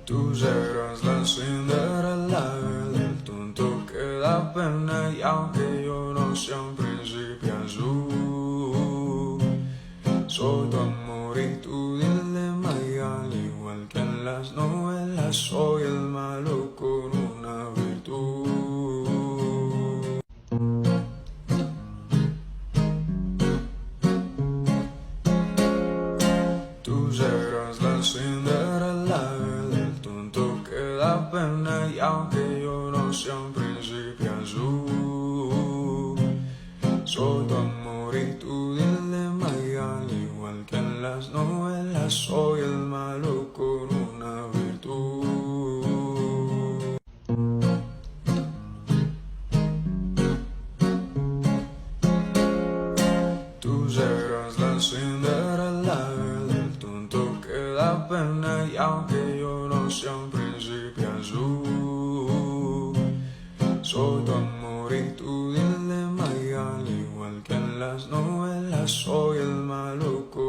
Tú serás la Cinderella del tonto que da pena, y aunque yo no sea un príncipe azul, soy tu amor y tu dilema, y al igual que en las novelas soy el malo con una virtud. Tú serás la Cinderella del tonto que da pena, y aunque yo no sea un príncipe azul, soy tu amor y tu dilema, y al igual que en las novelas soy el malo con una virtud. Tú serás la Cinderella del tonto que da pena, y aunque yo no sea un príncipe azul, soy tu amor y tu dilema, y al igual que en las novelas soy el malo con